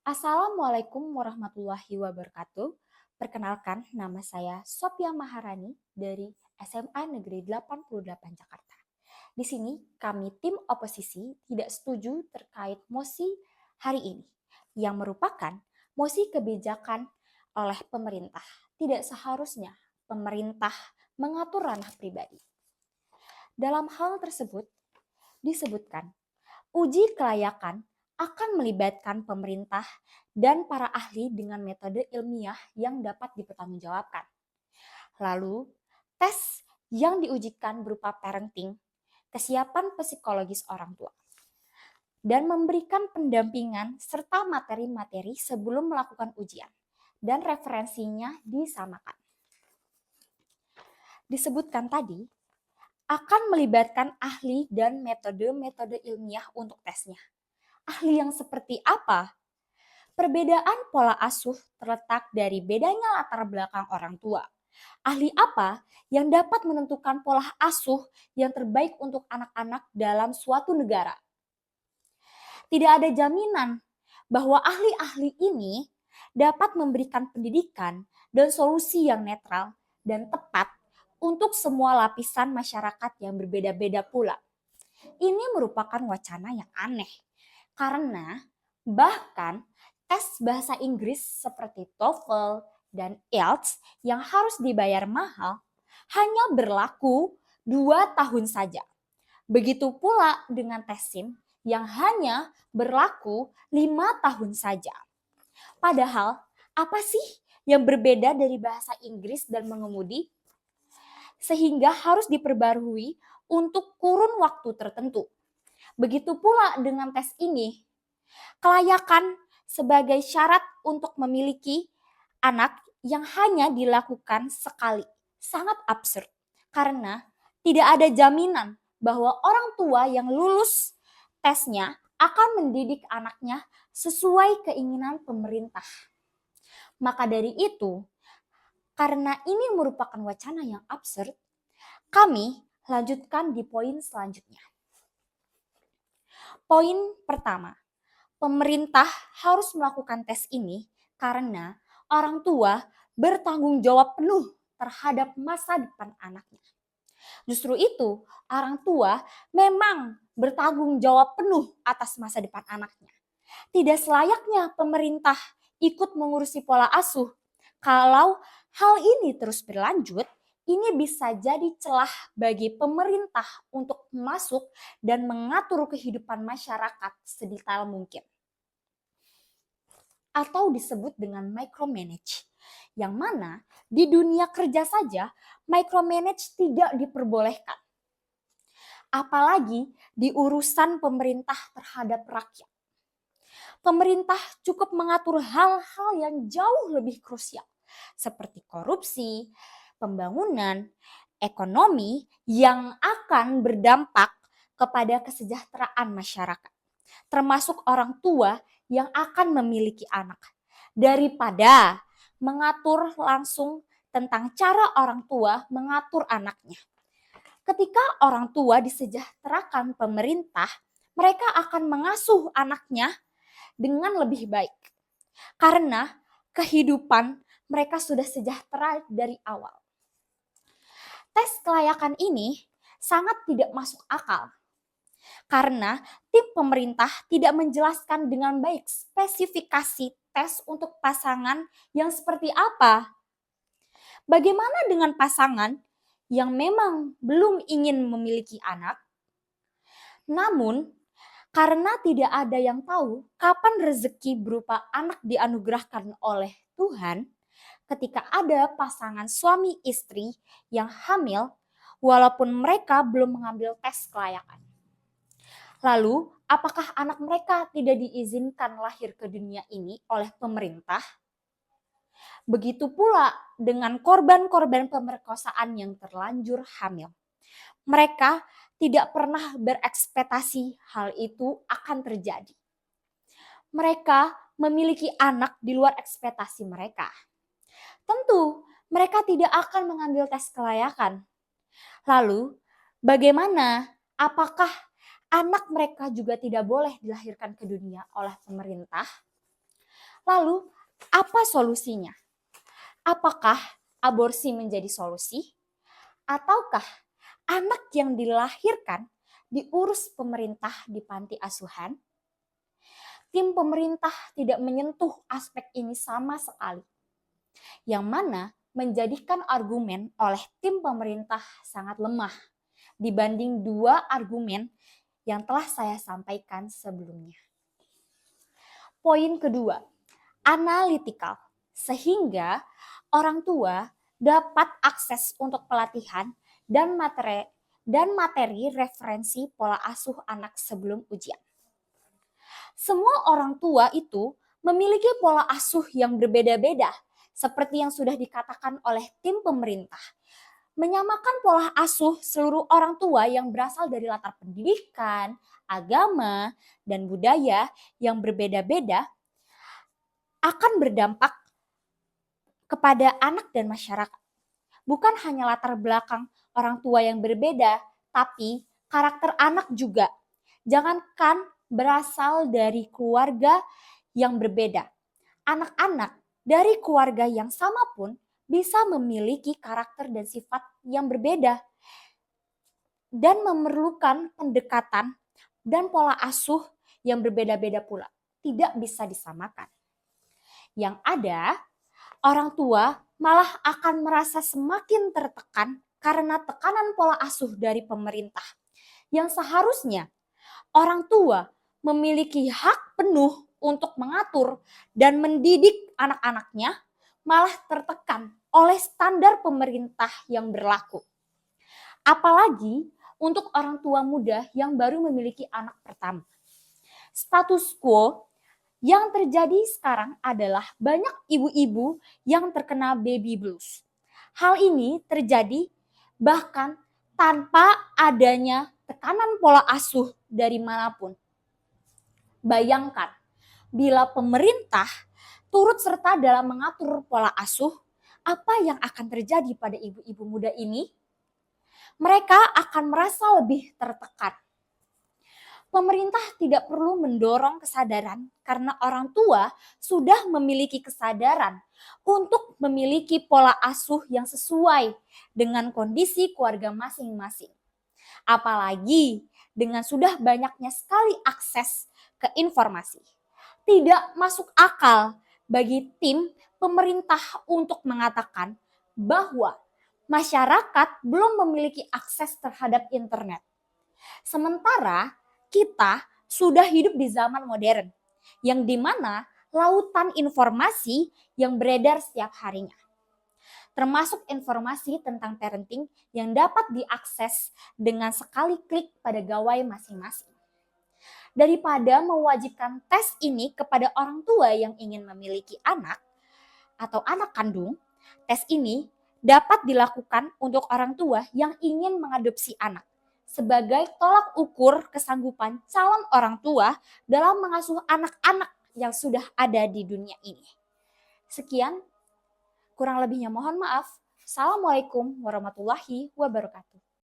Assalamualaikum warahmatullahi wabarakatuh. Perkenalkan, nama saya Sophia Maharani dari SMA Negeri 88 Jakarta. Di sini kami tim oposisi tidak setuju terkait mosi hari ini yang merupakan mosi kebijakan oleh pemerintah. Tidak seharusnya pemerintah mengatur ranah pribadi. Dalam hal tersebut disebutkan uji kelayakan akan melibatkan pemerintah dan para ahli dengan metode ilmiah yang dapat dipertanggungjawabkan. Lalu, tes yang diujikan berupa parenting, kesiapan psikologis orang tua, dan memberikan pendampingan serta materi-materi sebelum melakukan ujian, dan referensinya disamakan. Disebutkan tadi, akan melibatkan ahli dan metode-metode ilmiah untuk tesnya. Ahli yang seperti apa? Perbedaan pola asuh terletak dari bedanya latar belakang orang tua. Ahli apa yang dapat menentukan pola asuh yang terbaik untuk anak-anak dalam suatu negara? Tidak ada jaminan bahwa ahli-ahli ini dapat memberikan pendidikan dan solusi yang netral dan tepat untuk semua lapisan masyarakat yang berbeda-beda pula. Ini merupakan wacana yang aneh karena bahkan tes bahasa Inggris seperti TOEFL dan IELTS yang harus dibayar mahal hanya berlaku 2 tahun saja. Begitu pula dengan tes SIM yang hanya berlaku 5 tahun saja. Padahal apa sih yang berbeda dari bahasa Inggris dan mengemudi? Sehingga harus diperbarui untuk kurun waktu tertentu. Begitu pula dengan tes ini. Kelayakan sebagai syarat untuk memiliki anak yang hanya dilakukan sekali. Sangat absurd. Karena tidak ada jaminan bahwa orang tua yang lulus tesnya akan mendidik anaknya sesuai keinginan pemerintah. Maka dari itu, karena ini merupakan wacana yang absurd, kami lanjutkan di poin selanjutnya. Poin pertama, pemerintah harus melakukan tes ini karena orang tua bertanggung jawab penuh terhadap masa depan anaknya. Justru itu, orang tua memang bertanggung jawab penuh atas masa depan anaknya. Tidak selayaknya pemerintah ikut mengurusi pola asuh. Kalau hal ini terus berlanjut, ini bisa jadi celah bagi pemerintah untuk masuk dan mengatur kehidupan masyarakat sedetail mungkin. Atau disebut dengan micromanage. Yang mana di dunia kerja saja micromanage tidak diperbolehkan. Apalagi di urusan pemerintah terhadap rakyat. Pemerintah cukup mengatur hal-hal yang jauh lebih krusial seperti korupsi, pembangunan, ekonomi yang akan berdampak kepada kesejahteraan masyarakat, termasuk orang tua yang akan memiliki anak, daripada mengatur langsung tentang cara orang tua mengatur anaknya. Ketika orang tua disejahterakan pemerintah, mereka akan mengasuh anaknya dengan lebih baik. Karena kehidupan mereka sudah sejahtera dari awal. Tes kelayakan ini sangat tidak masuk akal. Karena tim pemerintah tidak menjelaskan dengan baik spesifikasi tes untuk pasangan yang seperti apa. Bagaimana dengan pasangan yang memang belum ingin memiliki anak, namun karena tidak ada yang tahu kapan rezeki berupa anak dianugerahkan oleh Tuhan, ketika ada pasangan suami istri yang hamil, walaupun mereka belum mengambil tes kelayakan. Lalu, apakah anak mereka tidak diizinkan lahir ke dunia ini oleh pemerintah? Begitu pula dengan korban-korban pemerkosaan yang terlanjur hamil. Mereka tidak pernah berekspektasi hal itu akan terjadi. Mereka memiliki anak di luar ekspektasi mereka. Tentu, mereka tidak akan mengambil tes kelayakan. Lalu, bagaimana? Apakah anak mereka juga tidak boleh dilahirkan ke dunia oleh pemerintah? Lalu, apa solusinya? Apakah aborsi menjadi solusi? Ataukah anak yang dilahirkan diurus pemerintah di panti asuhan? Tim pemerintah tidak menyentuh aspek ini sama sekali, yang mana menjadikan argumen oleh tim pemerintah sangat lemah dibanding dua argumen yang telah saya sampaikan sebelumnya. Poin kedua, analytical, sehingga orang tua dapat akses untuk pelatihan dan materi referensi pola asuh anak sebelum ujian. Semua orang tua itu memiliki pola asuh yang berbeda-beda, seperti yang sudah dikatakan oleh tim pemerintah. Menyamakan pola asuh seluruh orang tua yang berasal dari latar pendidikan, agama, dan budaya yang berbeda-beda akan berdampak kepada anak dan masyarakat. Bukan hanya latar belakang orang tua yang berbeda, tapi karakter anak juga. Jangankan berasal dari keluarga yang berbeda. Anak-anak dari keluarga yang sama pun bisa memiliki karakter dan sifat yang berbeda dan memerlukan pendekatan dan pola asuh yang berbeda-beda pula. Tidak bisa disamakan. Yang ada, orang tua malah akan merasa semakin tertekan karena tekanan pola asuh dari pemerintah. Yang seharusnya orang tua memiliki hak penuh untuk mengatur dan mendidik anak-anaknya, malah tertekan oleh standar pemerintah yang berlaku. Apalagi untuk orang tua muda yang baru memiliki anak pertama. Status quo yang terjadi sekarang adalah banyak ibu-ibu yang terkena baby blues. Hal ini terjadi bahkan tanpa adanya tekanan pola asuh dari manapun. Bayangkan, bila pemerintah turut serta dalam mengatur pola asuh, apa yang akan terjadi pada ibu-ibu muda ini? Mereka akan merasa lebih tertekan. Pemerintah tidak perlu mendorong kesadaran karena orang tua sudah memiliki kesadaran untuk memiliki pola asuh yang sesuai dengan kondisi keluarga masing-masing. Apalagi dengan sudah banyaknya sekali akses ke informasi. Tidak masuk akal bagi tim pemerintah untuk mengatakan bahwa masyarakat belum memiliki akses terhadap internet. Sementara kita sudah hidup di zaman modern, yang dimana lautan informasi yang beredar setiap harinya. Termasuk informasi tentang parenting yang dapat diakses dengan sekali klik pada gawai masing-masing. Daripada mewajibkan tes ini kepada orang tua yang ingin memiliki anak atau anak kandung, tes ini dapat dilakukan untuk orang tua yang ingin mengadopsi anak sebagai tolak ukur kesanggupan calon orang tua dalam mengasuh anak-anak yang sudah ada di dunia ini. Sekian, kurang lebihnya mohon maaf. Assalamualaikum warahmatullahi wabarakatuh.